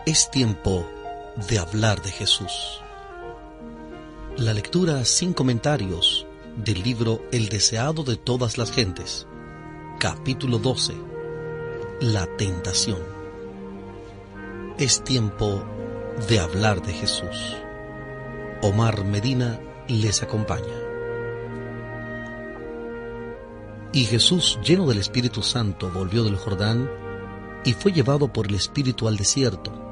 Es tiempo de hablar de Jesús. La lectura sin comentarios del libro El deseado de todas las gentes, capítulo 12. La tentación. Es tiempo de hablar de Jesús. Omar Medina les acompaña. Y Jesús, lleno del Espíritu Santo, volvió del Jordán y fue llevado por el Espíritu al desierto.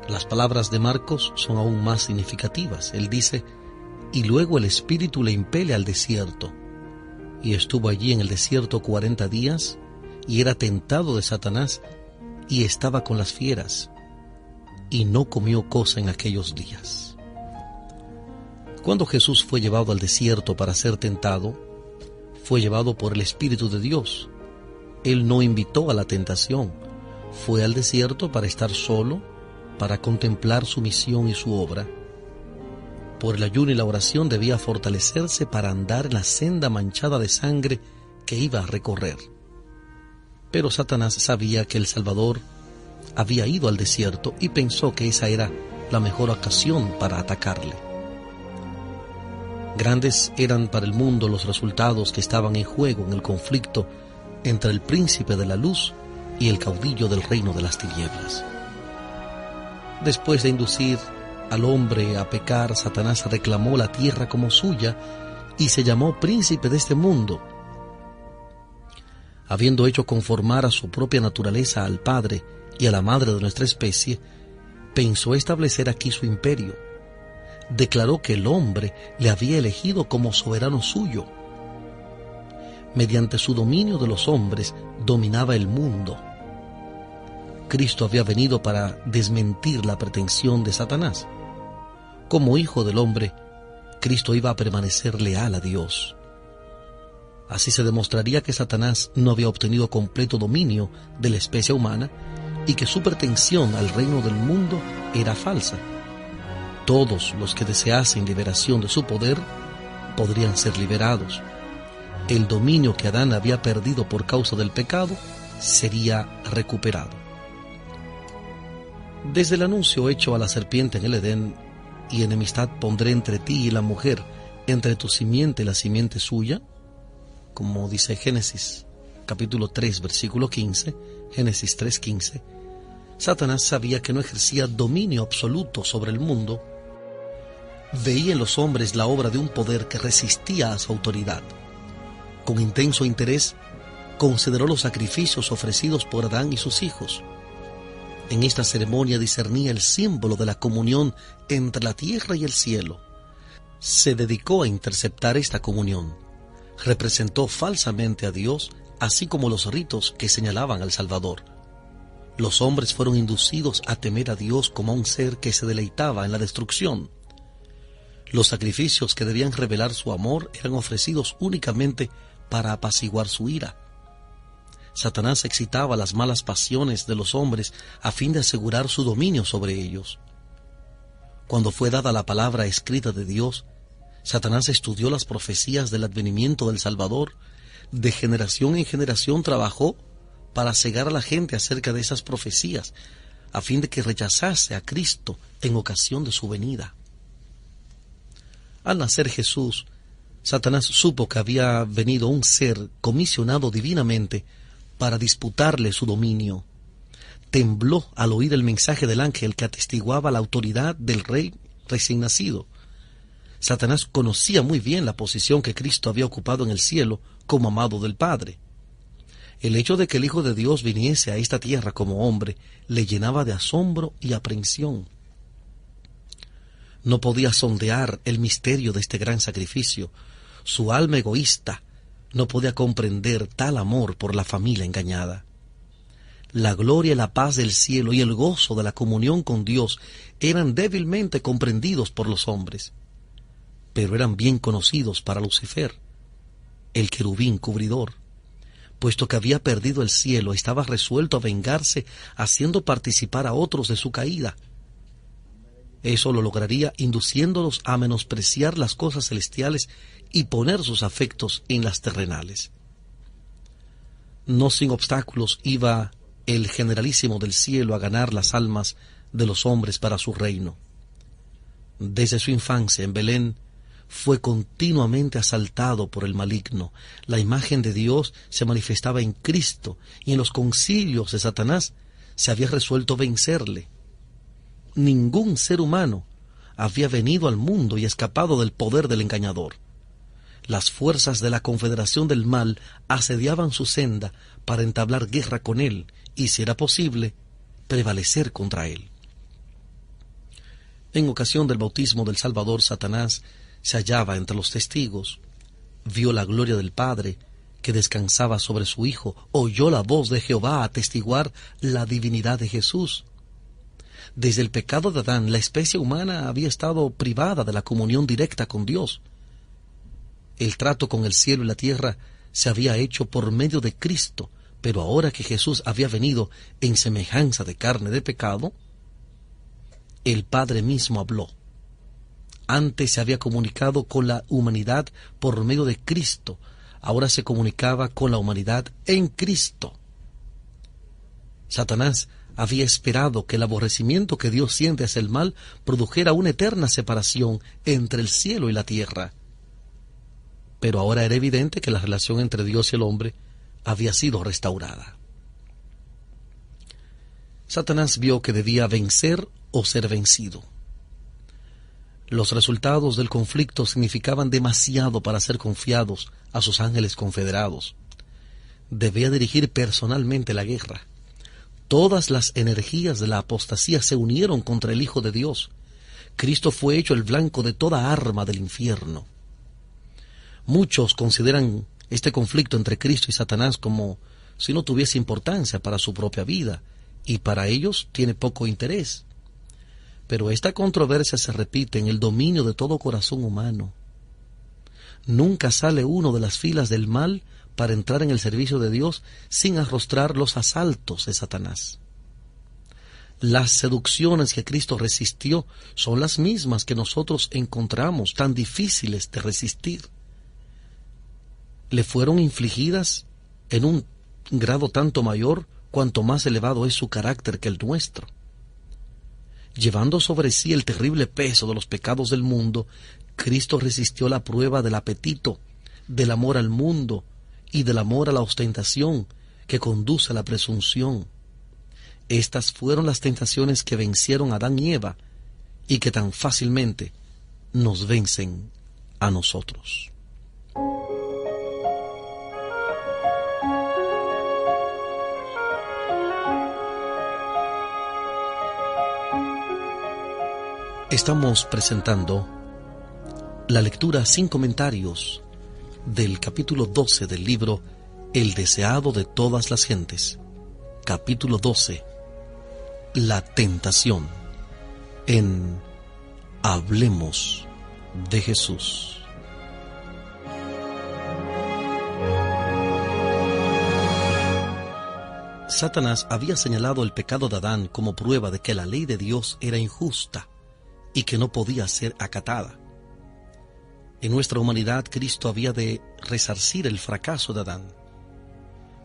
Las palabras de Marcos son aún más significativas. Él dice: y luego el Espíritu le impele al desierto. Y estuvo allí en el desierto 40 días, y era tentado de Satanás, y estaba con las fieras, y no comió cosa en aquellos días. Cuando Jesús fue llevado al desierto para ser tentado, fue llevado por el Espíritu de Dios. Él no invitó a la tentación, fue al desierto para estar solo, para contemplar su misión y su obra. Por el ayuno y la oración debía fortalecerse para andar en la senda manchada de sangre que iba a recorrer. Pero Satanás sabía que el Salvador había ido al desierto y pensó que esa era la mejor ocasión para atacarle. Grandes eran para el mundo los resultados que estaban en juego en el conflicto entre el príncipe de la luz y el caudillo del reino de las tinieblas. Después de inducir al hombre a pecar, Satanás reclamó la tierra como suya y se llamó príncipe de este mundo. Habiendo hecho conformar a su propia naturaleza al Padre y a la Madre de nuestra especie, pensó establecer aquí su imperio. Declaró que el hombre le había elegido como soberano suyo. Mediante su dominio de los hombres, dominaba el mundo. Cristo había venido para desmentir la pretensión de Satanás. Como hijo del hombre, Cristo iba a permanecer leal a Dios. Así se demostraría que Satanás no había obtenido completo dominio de la especie humana y que su pretensión al reino del mundo era falsa. Todos los que deseasen liberación de su poder podrían ser liberados. El dominio que Adán había perdido por causa del pecado sería recuperado. Desde el anuncio hecho a la serpiente en el Edén: y enemistad pondré entre ti y la mujer, entre tu simiente y la simiente suya, como dice Génesis capítulo 3 versículo 15, Génesis 3:15, Satanás sabía que no ejercía dominio absoluto sobre el mundo. Veía en los hombres la obra de un poder que resistía a su autoridad. Con intenso interés consideró los sacrificios ofrecidos por Adán y sus hijos. En esta ceremonia discernía el símbolo de la comunión entre la tierra y el cielo. Se dedicó a interceptar esta comunión. Representó falsamente a Dios, así como los ritos que señalaban al Salvador. Los hombres fueron inducidos a temer a Dios como a un ser que se deleitaba en la destrucción. Los sacrificios que debían revelar su amor eran ofrecidos únicamente para apaciguar su ira. Satanás excitaba las malas pasiones de los hombres a fin de asegurar su dominio sobre ellos. Cuando fue dada la palabra escrita de Dios, Satanás estudió las profecías del advenimiento del Salvador. De generación en generación trabajó para cegar a la gente acerca de esas profecías, a fin de que rechazase a Cristo en ocasión de su venida. Al nacer Jesús, Satanás supo que había venido un ser comisionado divinamente para disputarle su dominio. Tembló al oír el mensaje del ángel que atestiguaba la autoridad del rey recién nacido. Satanás conocía muy bien la posición que Cristo había ocupado en el cielo como amado del Padre. El hecho de que el Hijo de Dios viniese a esta tierra como hombre le llenaba de asombro y aprensión. No podía sondear el misterio de este gran sacrificio. Su alma egoísta no podía comprender tal amor por la familia engañada. La gloria y la paz del cielo y el gozo de la comunión con Dios eran débilmente comprendidos por los hombres, pero eran bien conocidos para Lucifer, el querubín cubridor. Puesto que había perdido el cielo, estaba resuelto a vengarse, haciendo participar a otros de su caída. Eso lo lograría induciéndolos a menospreciar las cosas celestiales y poner sus afectos en las terrenales. No sin obstáculos iba el generalísimo del cielo a ganar las almas de los hombres para su reino. Desde su infancia en Belén fue continuamente asaltado por el maligno. La imagen de Dios se manifestaba en Cristo y en los concilios de Satanás se había resuelto vencerle. Ningún ser humano había venido al mundo y escapado del poder del engañador. Las fuerzas de la Confederación del Mal asediaban su senda para entablar guerra con él y, si era posible, prevalecer contra él. En ocasión del bautismo del Salvador, Satanás se hallaba entre los testigos, vio la gloria del Padre que descansaba sobre su Hijo, oyó la voz de Jehová atestiguar la divinidad de Jesús. Desde el pecado de Adán, la especie humana había estado privada de la comunión directa con Dios. El trato con el cielo y la tierra se había hecho por medio de Cristo, pero ahora que Jesús había venido en semejanza de carne de pecado, el Padre mismo habló. Antes se había comunicado con la humanidad por medio de Cristo, ahora se comunicaba con la humanidad en Cristo. Satanás había esperado que el aborrecimiento que Dios siente hacia el mal produjera una eterna separación entre el cielo y la tierra. Pero ahora era evidente que la relación entre Dios y el hombre había sido restaurada. Satanás vio que debía vencer o ser vencido. Los resultados del conflicto significaban demasiado para ser confiados a sus ángeles confederados. Debía dirigir personalmente la guerra. Todas las energías de la apostasía se unieron contra el Hijo de Dios. Cristo fue hecho el blanco de toda arma del infierno. Muchos consideran este conflicto entre Cristo y Satanás como si no tuviese importancia para su propia vida, y para ellos tiene poco interés. Pero esta controversia se repite en el dominio de todo corazón humano. Nunca sale uno de las filas del mal para entrar en el servicio de Dios sin arrostrar los asaltos de Satanás. Las seducciones que Cristo resistió son las mismas que nosotros encontramos tan difíciles de resistir. Le fueron infligidas en un grado tanto mayor cuanto más elevado es su carácter que el nuestro. Llevando sobre sí el terrible peso de los pecados del mundo, Cristo resistió la prueba del apetito, del amor al mundo y del amor a la ostentación que conduce a la presunción. Estas fueron las tentaciones que vencieron a Adán y Eva y que tan fácilmente nos vencen a nosotros. Estamos presentando la lectura sin comentarios del capítulo 12 del libro El deseado de todas las gentes. Capítulo 12. La tentación. En Hablemos de Jesús. Satanás había señalado el pecado de Adán como prueba de que la ley de Dios era injusta y que no podía ser acatada. En nuestra humanidad, Cristo había de resarcir el fracaso de Adán.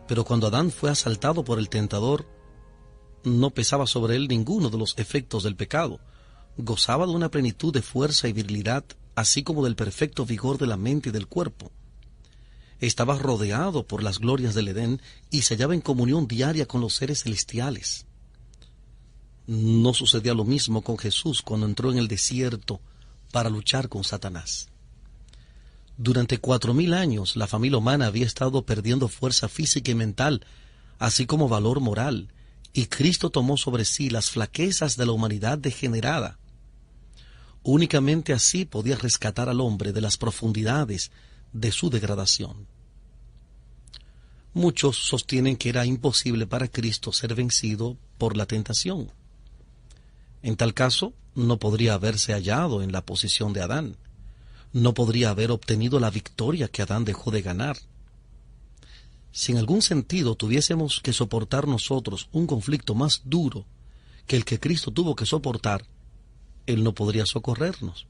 Pero cuando Adán fue asaltado por el tentador, no pesaba sobre él ninguno de los efectos del pecado. Gozaba de una plenitud de fuerza y virilidad, así como del perfecto vigor de la mente y del cuerpo. Estaba rodeado por las glorias del Edén y se hallaba en comunión diaria con los seres celestiales. No sucedía lo mismo con Jesús cuando entró en el desierto para luchar con Satanás. Durante 4000 años la familia humana había estado perdiendo fuerza física y mental, así como valor moral, y Cristo tomó sobre sí las flaquezas de la humanidad degenerada. Únicamente así podía rescatar al hombre de las profundidades de su degradación. Muchos sostienen que era imposible para Cristo ser vencido por la tentación. En tal caso, no podría haberse hallado en la posición de Adán. No podría haber obtenido la victoria que Adán dejó de ganar. Si en algún sentido tuviésemos que soportar nosotros un conflicto más duro que el que Cristo tuvo que soportar, Él no podría socorrernos.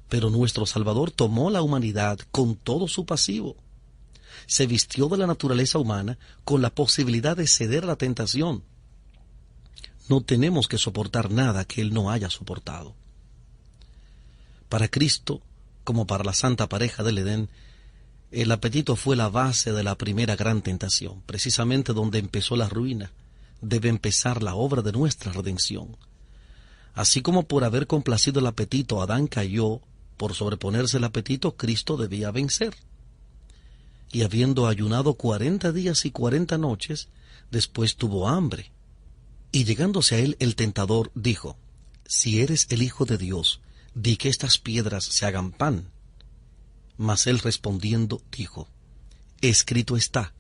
Pero nuestro Salvador tomó la humanidad con todo su pasivo. se vistió de la naturaleza humana con la posibilidad de ceder a la tentación. No tenemos que soportar nada que Él no haya soportado. Para Cristo, como para la santa pareja del Edén, el apetito fue la base de la primera gran tentación, precisamente donde empezó la ruina. Debe empezar la obra de nuestra redención. Así como por haber complacido el apetito Adán cayó, por sobreponerse el apetito Cristo debía vencer. Y habiendo ayunado 40 días y 40 noches, después tuvo hambre. Y llegándose a él el tentador dijo: si eres el Hijo de Dios, di que estas piedras se hagan pan. Mas él respondiendo dijo: escrito está,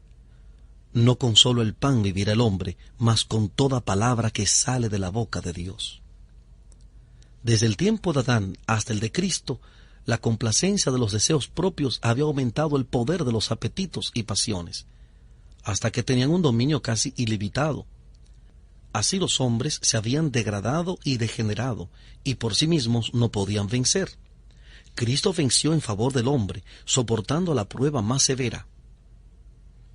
no con solo el pan vivirá el hombre, mas con toda palabra que sale de la boca de Dios. Desde el tiempo de Adán hasta el de Cristo, la complacencia de los deseos propios había aumentado el poder de los apetitos y pasiones, hasta que tenían un dominio casi ilimitado. Así los hombres se habían degradado y degenerado, y por sí mismos no podían vencer. Cristo venció en favor del hombre, soportando la prueba más severa.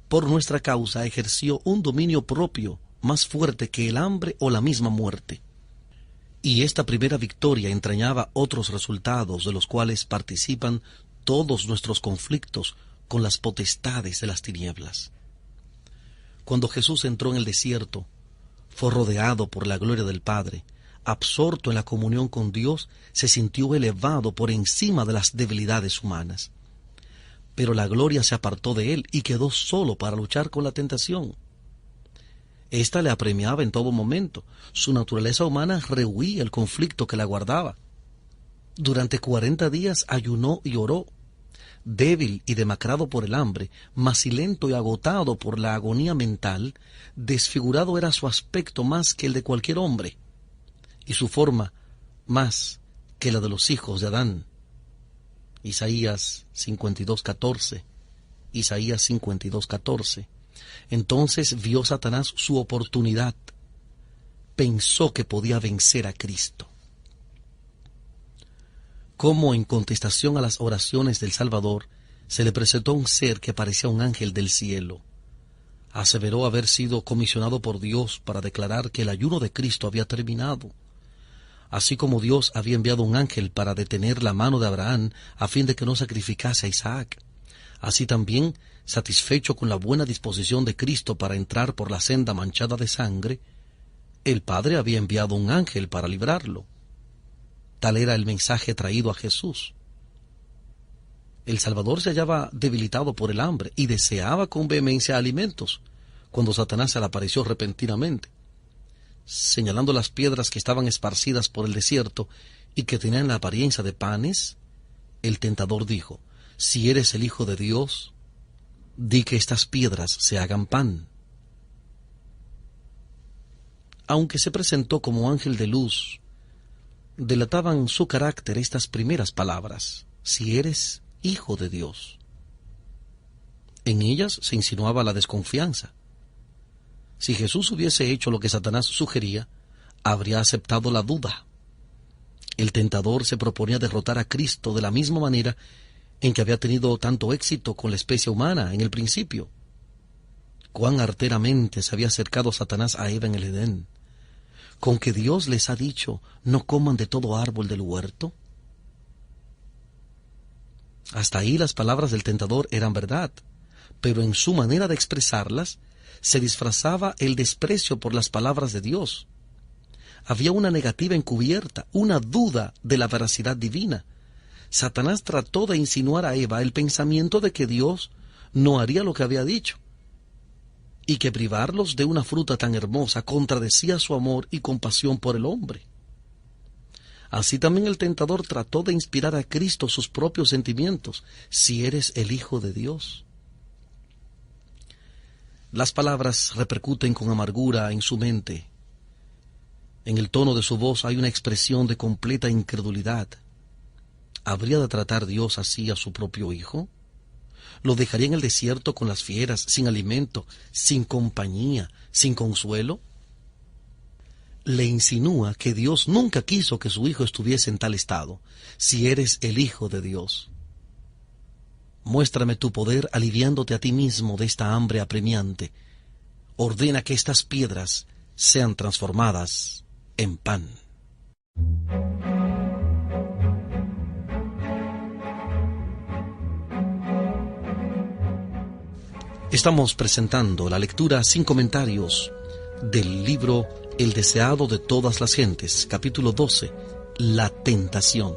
Por nuestra causa ejerció un dominio propio más fuerte que el hambre o la misma muerte. Y esta primera victoria entrañaba otros resultados de los cuales participan todos nuestros conflictos con las potestades de las tinieblas. Cuando Jesús entró en el desierto, fue rodeado por la gloria del Padre, absorto en la comunión con Dios, se sintió elevado por encima de las debilidades humanas. Pero la gloria se apartó de él y quedó solo para luchar con la tentación. Esta le apremiaba en todo momento. Su naturaleza humana rehuía el conflicto que la guardaba. Durante 40 días ayunó y oró. Débil y demacrado por el hambre, macilento y agotado por la agonía mental, desfigurado era su aspecto más que el de cualquier hombre, y su forma más que la de los hijos de Adán. Isaías 52:14. Isaías 52:14. Entonces vio Satanás su oportunidad. Pensó que podía vencer a Cristo. Como en contestación a las oraciones del Salvador, se le presentó un ser que parecía un ángel del cielo. Aseveró haber sido comisionado por Dios para declarar que el ayuno de Cristo había terminado. Así como Dios había enviado un ángel para detener la mano de Abraham a fin de que no sacrificase a Isaac, así también, satisfecho con la buena disposición de Cristo para entrar por la senda manchada de sangre, el Padre había enviado un ángel para librarlo. Tal era el mensaje traído a Jesús. El Salvador se hallaba debilitado por el hambre y deseaba con vehemencia alimentos, cuando Satanás se le apareció repentinamente. Señalando las piedras que estaban esparcidas por el desierto y que tenían la apariencia de panes, el tentador dijo: si eres el Hijo de Dios, di que estas piedras se hagan pan. Aunque se presentó como ángel de luz, delataban su carácter estas primeras palabras: si eres Hijo de Dios. En ellas se insinuaba la desconfianza. Si Jesús hubiese hecho lo que Satanás sugería, habría aceptado la duda. El tentador se proponía derrotar a Cristo de la misma manera en que había tenido tanto éxito con la especie humana en el principio. Cuán arteramente se había acercado Satanás a Eva en el Edén, con que Dios les ha dicho: no coman de todo árbol del huerto. Hasta ahí las palabras del tentador eran verdad, pero en su manera de expresarlas se disfrazaba el desprecio por las palabras de Dios. Había una negativa encubierta, una duda de la veracidad divina. Satanás trató de insinuar a Eva el pensamiento de que Dios no haría lo que había dicho, y que privarlos de una fruta tan hermosa contradecía su amor y compasión por el hombre. Así también el tentador trató de inspirar a Cristo sus propios sentimientos: si eres el Hijo de Dios. Las palabras repercuten con amargura en su mente. En el tono de su voz hay una expresión de completa incredulidad. ¿Habría de tratar Dios así a su propio Hijo? ¿Lo dejaría en el desierto con las fieras, sin alimento, sin compañía, sin consuelo? Le insinúa que Dios nunca quiso que su Hijo estuviese en tal estado: si eres el Hijo de Dios. Muéstrame tu poder aliviándote a ti mismo de esta hambre apremiante. Ordena que estas piedras sean transformadas en pan. Estamos presentando la lectura sin comentarios del libro El deseado de todas las gentes, capítulo 12, La tentación,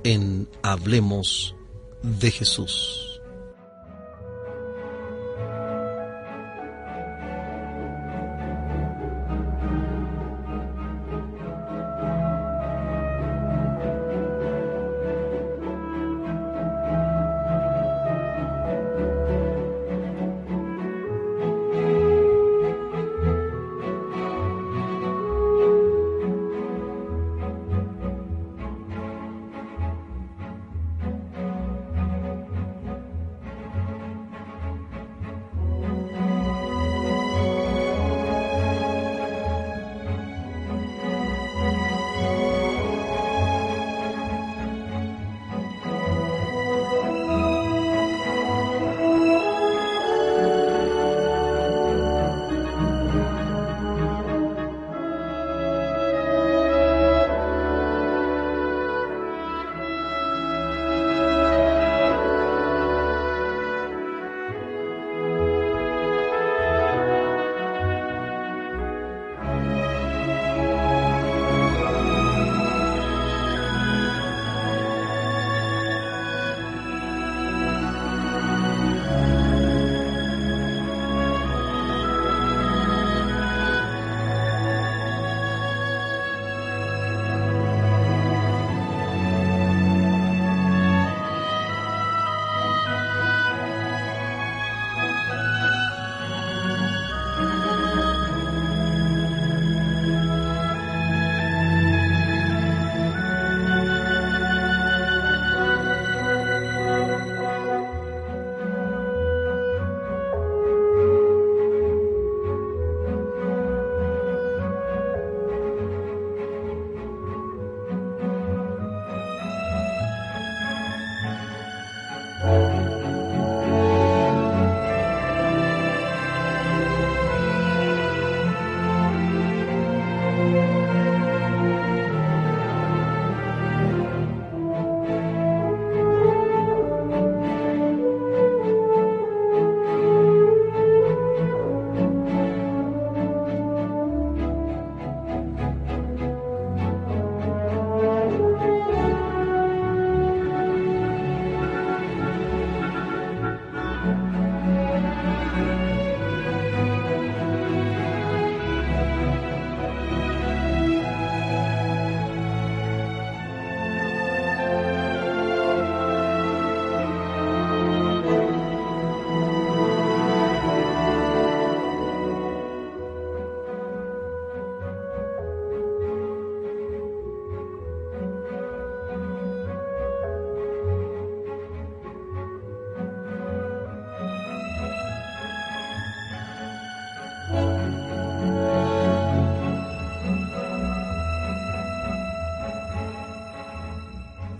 en Hablemos de Jesús.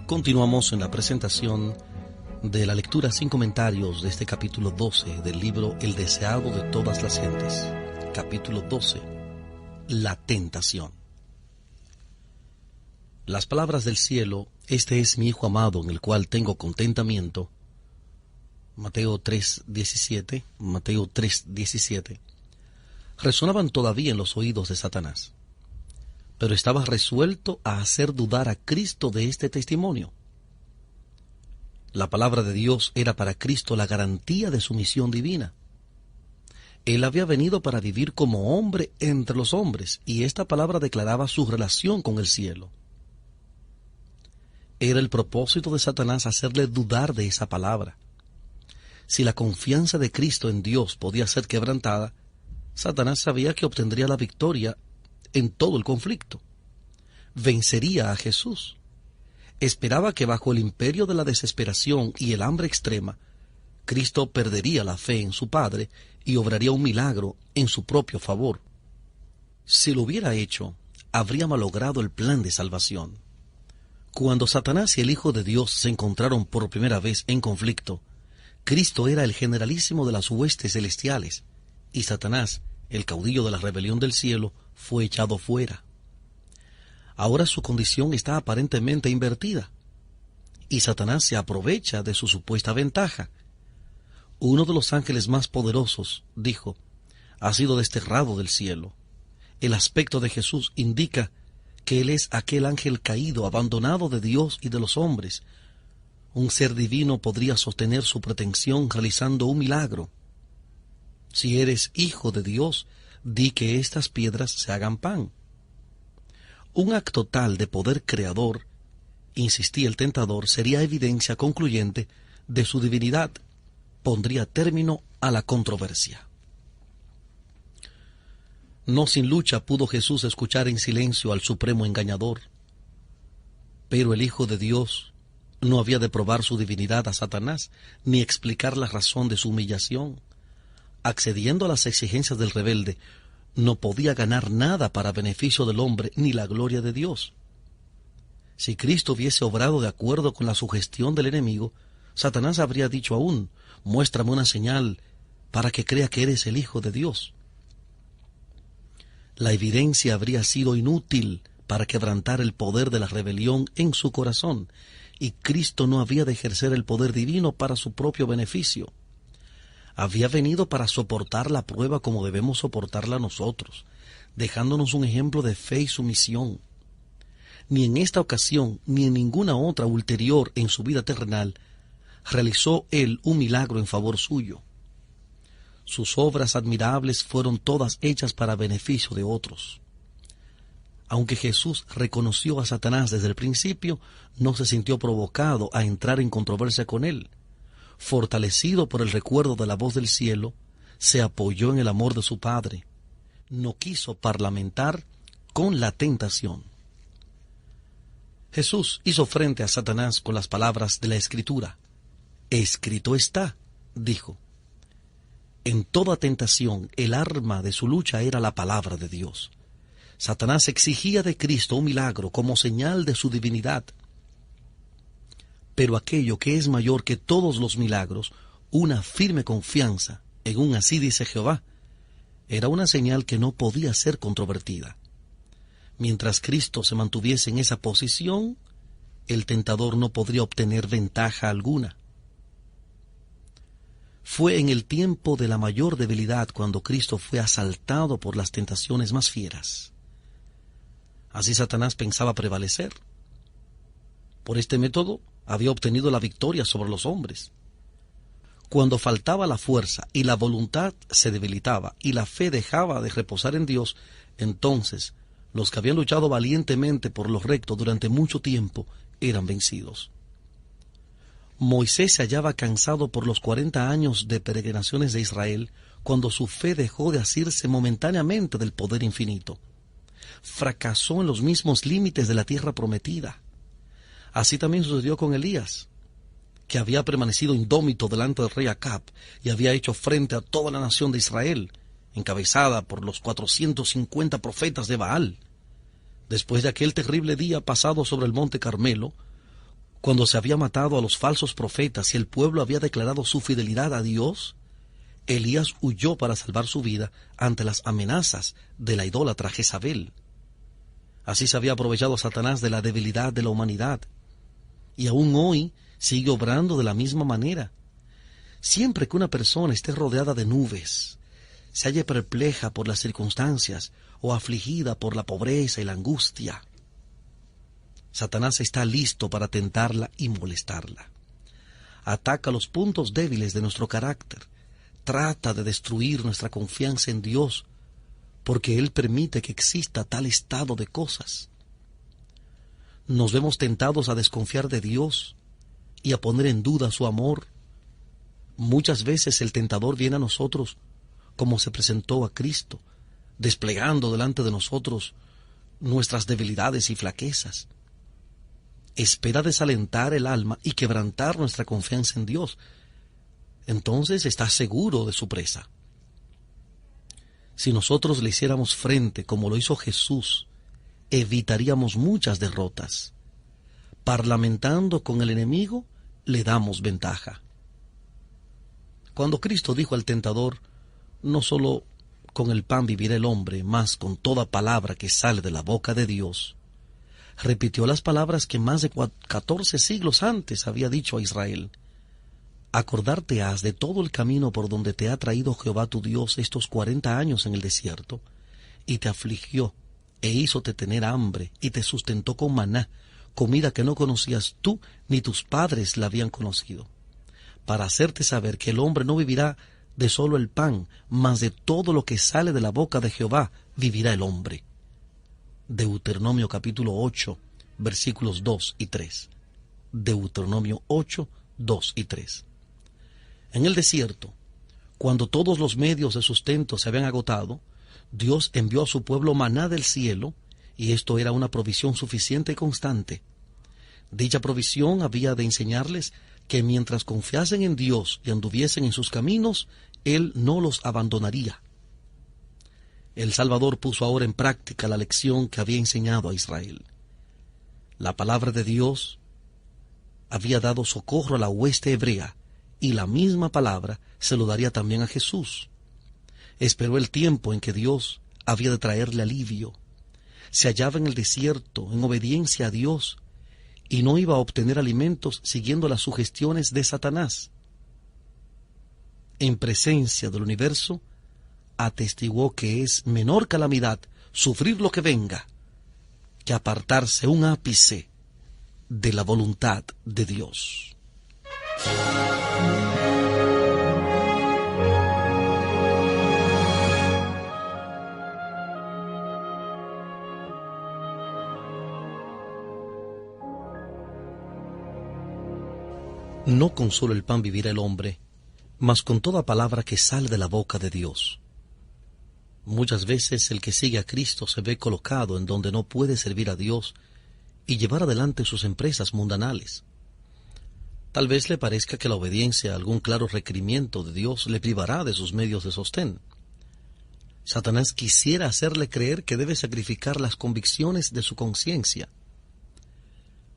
Continuamos en la presentación de la lectura sin comentarios de este capítulo 12 del libro El deseado de todas las gentes. Capítulo 12. La tentación. Las palabras del cielo: este es mi Hijo amado en el cual tengo contentamiento. Mateo 3:17, resonaban todavía en los oídos de Satanás. Pero estaba resuelto a hacer dudar a Cristo de este testimonio. La palabra de Dios era para Cristo la garantía de su misión divina. Él había venido para vivir como hombre entre los hombres, y esta palabra declaraba su relación con el cielo. Era el propósito de Satanás hacerle dudar de esa palabra. Si la confianza de Cristo en Dios podía ser quebrantada, Satanás sabía que obtendría la victoria en todo el conflicto. Vencería a Jesús. Esperaba que bajo el imperio de la desesperación y el hambre extrema, Cristo perdería la fe en su Padre y obraría un milagro en su propio favor. Si lo hubiera hecho, habría malogrado el plan de salvación. Cuando Satanás y el Hijo de Dios se encontraron por primera vez en conflicto, Cristo era el generalísimo de las huestes celestiales, y Satanás, el caudillo de la rebelión del cielo, fue echado fuera. Ahora su condición está aparentemente invertida, y Satanás se aprovecha de su supuesta ventaja. Uno de los ángeles más poderosos, dijo, ha sido desterrado del cielo. El aspecto de Jesús indica que Él es aquel ángel caído, abandonado de Dios y de los hombres. Un ser divino podría sostener su pretensión realizando un milagro. Si eres hijo de Dios, di que estas piedras se hagan pan. Un acto tal de poder creador, insistía el tentador, sería evidencia concluyente de su divinidad. Pondría término a la controversia. No sin lucha pudo Jesús escuchar en silencio al supremo engañador. Pero el Hijo de Dios no había de probar su divinidad a Satanás, ni explicar la razón de su humillación. Accediendo a las exigencias del rebelde, no podía ganar nada para beneficio del hombre ni la gloria de Dios. Si Cristo hubiese obrado de acuerdo con la sugestión del enemigo, Satanás habría dicho aún, muéstrame una señal para que crea que eres el Hijo de Dios. La evidencia habría sido inútil para quebrantar el poder de la rebelión en su corazón, y Cristo no había de ejercer el poder divino para su propio beneficio. Había venido para soportar la prueba como debemos soportarla nosotros, dejándonos un ejemplo de fe y sumisión. Ni en esta ocasión, ni en ninguna otra ulterior en su vida terrenal, realizó Él un milagro en favor suyo. Sus obras admirables fueron todas hechas para beneficio de otros. Aunque Jesús reconoció a Satanás desde el principio, no se sintió provocado a entrar en controversia con él. Fortalecido por el recuerdo de la voz del cielo, se apoyó en el amor de su Padre. No quiso parlamentar con la tentación. Jesús hizo frente a Satanás con las palabras de la Escritura. Escrito está, dijo. En toda tentación, el arma de su lucha era la palabra de Dios. Satanás exigía de Cristo un milagro como señal de su divinidad. Pero aquello que es mayor que todos los milagros, una firme confianza en un así dice Jehová, era una señal que no podía ser controvertida. Mientras Cristo se mantuviese en esa posición, el tentador no podría obtener ventaja alguna. Fue en el tiempo de la mayor debilidad cuando Cristo fue asaltado por las tentaciones más fieras. Así Satanás pensaba prevalecer. Por este método había obtenido la victoria sobre los hombres. Cuando faltaba la fuerza y la voluntad se debilitaba y la fe dejaba de reposar en Dios, entonces los que habían luchado valientemente por lo recto durante mucho tiempo eran vencidos. Moisés se hallaba cansado por los 40 años de peregrinaciones de Israel cuando su fe dejó de asirse momentáneamente del poder infinito. Fracasó en los mismos límites de la tierra prometida. Así también sucedió con Elías, que había permanecido indómito delante del rey Acab y había hecho frente a toda la nación de Israel, encabezada por los 450 profetas de Baal. Después de aquel terrible día pasado sobre el monte Carmelo, cuando se había matado a los falsos profetas y el pueblo había declarado su fidelidad a Dios, Elías huyó para salvar su vida ante las amenazas de la idólatra Jezabel. Así se había aprovechado Satanás de la debilidad de la humanidad, y aún hoy sigue obrando de la misma manera. Siempre que una persona esté rodeada de nubes, se halle perpleja por las circunstancias o afligida por la pobreza y la angustia, Satanás está listo para tentarla y molestarla. Ataca los puntos débiles de nuestro carácter. Trata de destruir nuestra confianza en Dios, porque Él permite que exista tal estado de cosas. Nos vemos tentados a desconfiar de Dios y a poner en duda su amor. Muchas veces el tentador viene a nosotros como se presentó a Cristo, desplegando delante de nosotros nuestras debilidades y flaquezas. Espera desalentar el alma y quebrantar nuestra confianza en Dios. Entonces está seguro de su presa. Si nosotros le hiciéramos frente como lo hizo Jesús, evitaríamos muchas derrotas. Parlamentando con el enemigo, le damos ventaja. Cuando Cristo dijo al tentador, no solo con el pan vivirá el hombre, mas con toda palabra que sale de la boca de Dios, repitió las palabras que más de 14 siglos antes había dicho a Israel. Acordarte has de todo el camino por donde te ha traído Jehová tu Dios estos 40 años en el desierto, y te afligió, e hízote tener hambre, y te sustentó con maná, comida que no conocías tú ni tus padres la habían conocido, para hacerte saber que el hombre no vivirá de solo el pan, mas de todo lo que sale de la boca de Jehová vivirá el hombre. Deuteronomio capítulo 8, versículos 2 y 3. Deuteronomio 8, 2 y 3. En el desierto, cuando todos los medios de sustento se habían agotado, Dios envió a su pueblo maná del cielo, y esto era una provisión suficiente y constante. Dicha provisión había de enseñarles que mientras confiasen en Dios y anduviesen en sus caminos, Él no los abandonaría. El Salvador puso ahora en práctica la lección que había enseñado a Israel. La palabra de Dios había dado socorro a la hueste hebrea, y la misma palabra se lo daría también a Jesús. Esperó el tiempo en que Dios había de traerle alivio. Se hallaba en el desierto, en obediencia a Dios, y no iba a obtener alimentos siguiendo las sugestiones de Satanás. En presencia del universo, atestiguó que es menor calamidad sufrir lo que venga que apartarse un ápice de la voluntad de Dios. No con solo el pan vivirá el hombre, mas con toda palabra que sale de la boca de Dios. Muchas veces el que sigue a Cristo se ve colocado en donde no puede servir a Dios y llevar adelante sus empresas mundanales. Tal vez le parezca que la obediencia a algún claro requerimiento de Dios le privará de sus medios de sostén. Satanás quisiera hacerle creer que debe sacrificar las convicciones de su conciencia.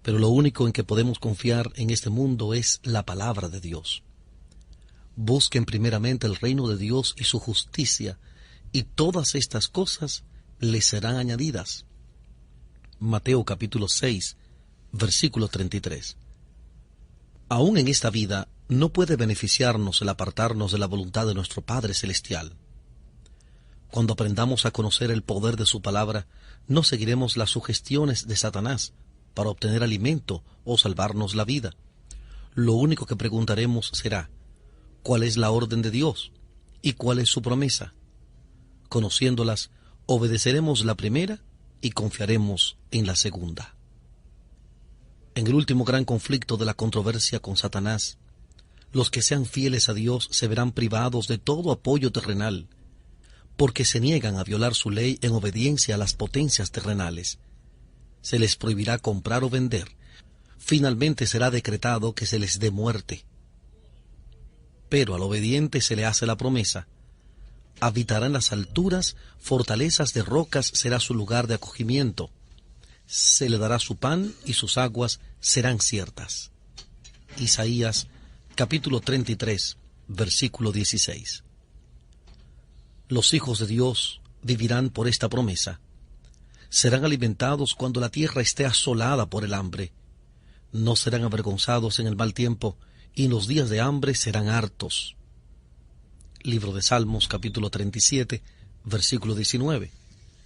Pero lo único en que podemos confiar en este mundo es la palabra de Dios. Busquen primeramente el reino de Dios y su justicia, y todas estas cosas les serán añadidas. Mateo capítulo 6, versículo 33. Aún en esta vida no puede beneficiarnos el apartarnos de la voluntad de nuestro Padre Celestial. Cuando aprendamos a conocer el poder de su palabra, no seguiremos las sugestiones de Satanás para obtener alimento o salvarnos la vida. Lo único que preguntaremos será, ¿cuál es la orden de Dios? ¿Y cuál es su promesa? Conociéndolas, obedeceremos la primera y confiaremos en la segunda. En el último gran conflicto de la controversia con Satanás, los que sean fieles a Dios se verán privados de todo apoyo terrenal, porque se niegan a violar su ley en obediencia a las potencias terrenales. Se les prohibirá comprar o vender. Finalmente será decretado que se les dé muerte. Pero al obediente se le hace la promesa: habitará en las alturas, fortalezas de rocas será su lugar de acogimiento. Se le dará su pan y sus aguas serán ciertas. Isaías capítulo 33, versículo 16. Los hijos de Dios vivirán por esta promesa. Serán alimentados cuando la tierra esté asolada por el hambre. No serán avergonzados en el mal tiempo, y en los días de hambre serán hartos. Libro de Salmos, capítulo 37, versículo 19.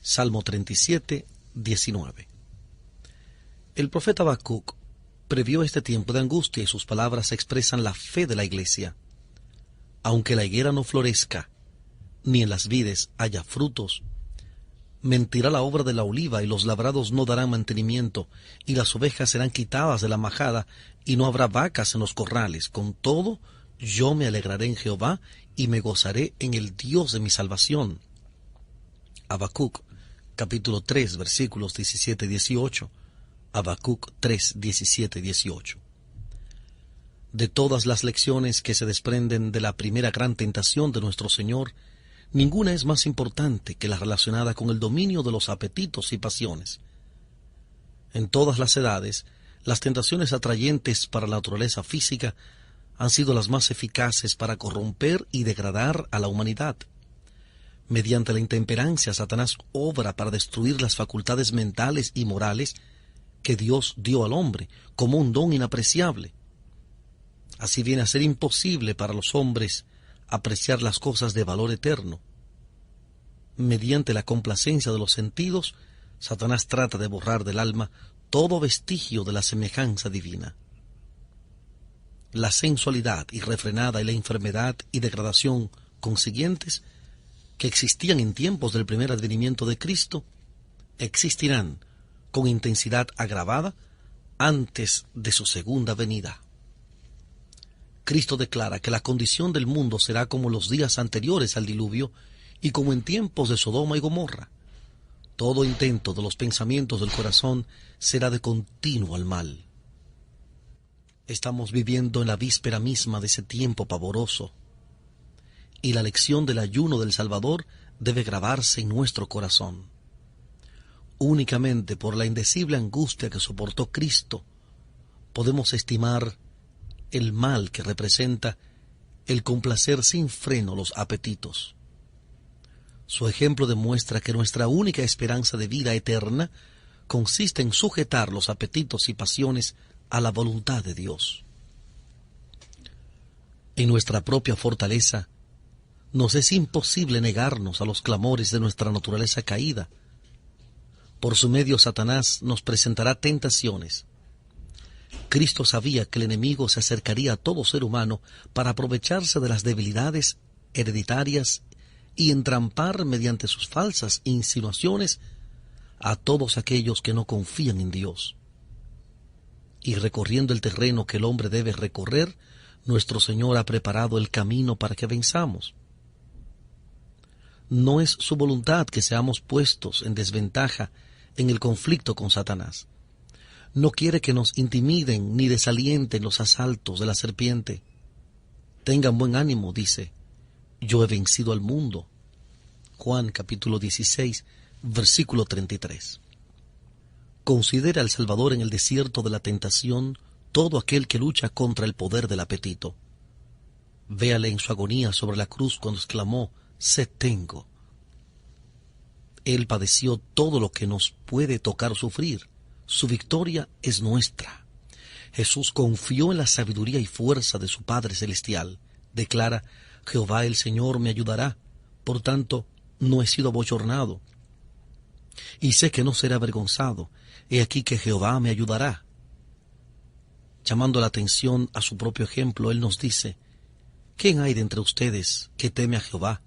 Salmo 37, 19. El profeta Habacuc previó este tiempo de angustia y sus palabras expresan la fe de la iglesia. Aunque la higuera no florezca, ni en las vides haya frutos, mentirá la obra de la oliva y los labrados no darán mantenimiento, y las ovejas serán quitadas de la majada, y no habrá vacas en los corrales. Con todo, yo me alegraré en Jehová, y me gozaré en el Dios de mi salvación. Habacuc, capítulo 3, versículos 17 y 18. Habacuc 3, 17 y 18. De todas las lecciones que se desprenden de la primera gran tentación de nuestro Señor, ninguna es más importante que la relacionada con el dominio de los apetitos y pasiones. En todas las edades, las tentaciones atrayentes para la naturaleza física han sido las más eficaces para corromper y degradar a la humanidad. Mediante la intemperancia, Satanás obra para destruir las facultades mentales y morales que Dios dio al hombre como un don inapreciable. Así viene a ser imposible para los hombres apreciar las cosas de valor eterno. Mediante la complacencia de los sentidos, Satanás trata de borrar del alma todo vestigio de la semejanza divina. La sensualidad irrefrenada y la enfermedad y degradación consiguientes que existían en tiempos del primer advenimiento de Cristo, existirán con intensidad agravada antes de su segunda venida. Cristo declara que la condición del mundo será como los días anteriores al diluvio y como en tiempos de Sodoma y Gomorra. Todo intento de los pensamientos del corazón será de continuo al mal. Estamos viviendo en la víspera misma de ese tiempo pavoroso, y la lección del ayuno del Salvador debe grabarse en nuestro corazón. Únicamente por la indecible angustia que soportó Cristo podemos estimar el mal que representa el complacer sin freno los apetitos. Su ejemplo demuestra que nuestra única esperanza de vida eterna consiste en sujetar los apetitos y pasiones a la voluntad de Dios. En nuestra propia fortaleza, nos es imposible negarnos a los clamores de nuestra naturaleza caída. Por su medio, Satanás nos presentará tentaciones. Cristo sabía que el enemigo se acercaría a todo ser humano para aprovecharse de las debilidades hereditarias y entrampar mediante sus falsas insinuaciones a todos aquellos que no confían en Dios. Y recorriendo el terreno que el hombre debe recorrer, nuestro Señor ha preparado el camino para que venzamos. No es su voluntad que seamos puestos en desventaja en el conflicto con Satanás. No quiere que nos intimiden ni desalienten los asaltos de la serpiente. Tengan buen ánimo, dice, yo he vencido al mundo. Juan capítulo 16, versículo 33. Considera al Salvador en el desierto de la tentación todo aquel que lucha contra el poder del apetito. Véale en su agonía sobre la cruz cuando exclamó, «Sed tengo». Él padeció todo lo que nos puede tocar sufrir. Su victoria es nuestra. Jesús confió en la sabiduría y fuerza de su Padre Celestial. Declara, Jehová el Señor me ayudará. Por tanto, no he sido abochornado. Y sé que no seré avergonzado. He aquí que Jehová me ayudará. Llamando la atención a su propio ejemplo, Él nos dice, ¿quién hay de entre ustedes que teme a Jehová,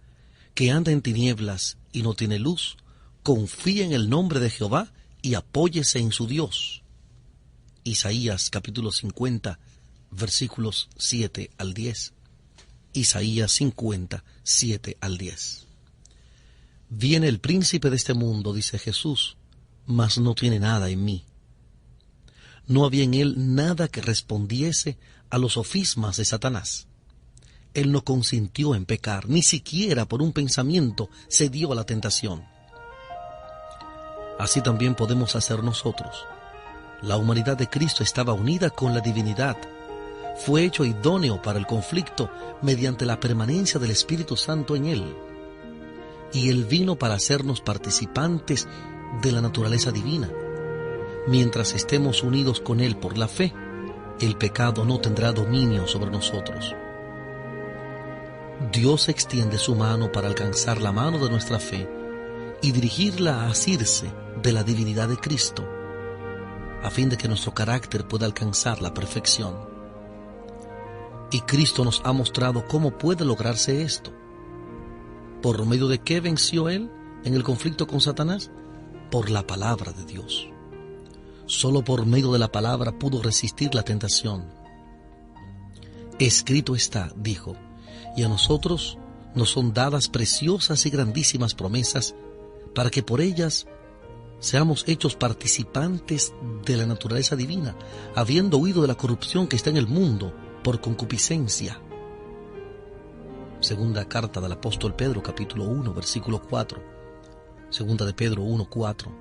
que anda en tinieblas y no tiene luz? Confíe en el nombre de Jehová y apóyese en su Dios. Isaías capítulo 50, versículos 7 al 10. Isaías 50, 7 al 10. Viene el príncipe de este mundo, dice Jesús, mas no tiene nada en mí. No había en él nada que respondiese a los sofismas de Satanás. Él no consintió en pecar, ni siquiera por un pensamiento cedió a la tentación. Así también podemos hacer nosotros. La humanidad de Cristo estaba unida con la divinidad. Fue hecho idóneo para el conflicto mediante la permanencia del Espíritu Santo en él. Y él vino para hacernos participantes de la naturaleza divina. Mientras estemos unidos con él por la fe, el pecado no tendrá dominio sobre nosotros. Dios extiende su mano para alcanzar la mano de nuestra fe y dirigirla a asirse de la divinidad de Cristo, a fin de que nuestro carácter pueda alcanzar la perfección. Y Cristo nos ha mostrado cómo puede lograrse esto. ¿Por medio de qué venció Él en el conflicto con Satanás? Por la palabra de Dios. Solo por medio de la palabra pudo resistir la tentación. Escrito está, dijo, y a nosotros nos son dadas preciosas y grandísimas promesas para que por ellas seamos hechos participantes de la naturaleza divina, habiendo huido de la corrupción que está en el mundo por concupiscencia. Segunda carta del apóstol Pedro, capítulo 1, versículo 4. Segunda de Pedro 1, 4.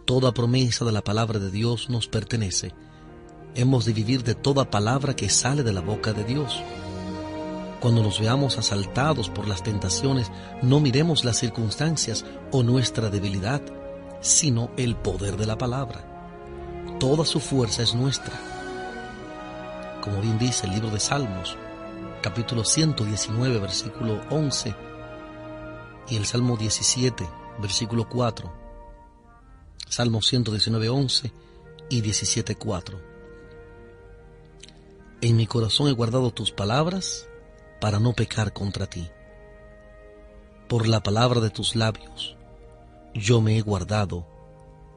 Toda promesa de la palabra de Dios nos pertenece Hemos de vivir de toda palabra que sale de la boca de Dios. Cuando nos veamos asaltados por las tentaciones, no miremos las circunstancias o nuestra debilidad, sino el poder de la palabra. Toda su fuerza es nuestra. Como bien dice el libro de Salmos, capítulo 119, versículo 11, y el Salmo 17, versículo 4. Salmo 119, 11 y 17, 4. En mi corazón he guardado tus palabras para no pecar contra ti. Por la palabra de tus labios, yo me he guardado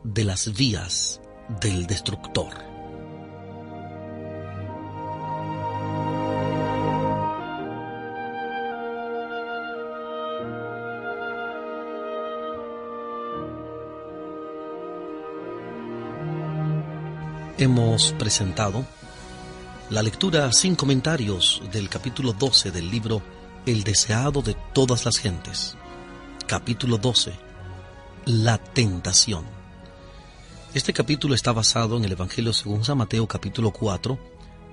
de las vías del destructor. Hemos presentado la lectura sin comentarios del capítulo 12 del libro El deseado de todas las gentes. Capítulo 12. La tentación. Este capítulo está basado en el Evangelio según San Mateo capítulo 4,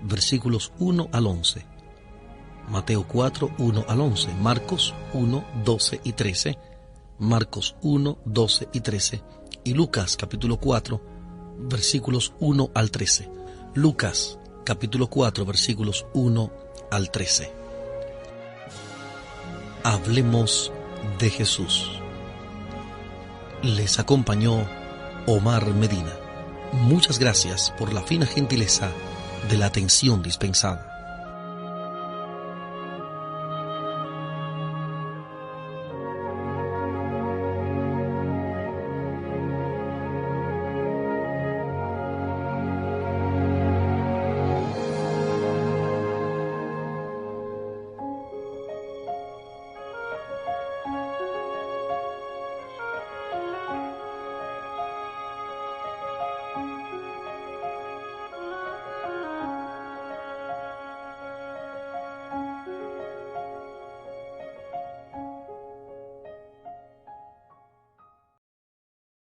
versículos 1 al 11. Mateo 4, 1 al 11. Marcos 1, 12 y 13. Marcos 1, 12 y 13. Y Lucas capítulo 4, versículos 1 al 13. Lucas capítulo 4, versículos 1 al 13. Hablemos de Jesús. Les acompañó Omar Medina. Muchas gracias por la fina gentileza de la atención dispensada.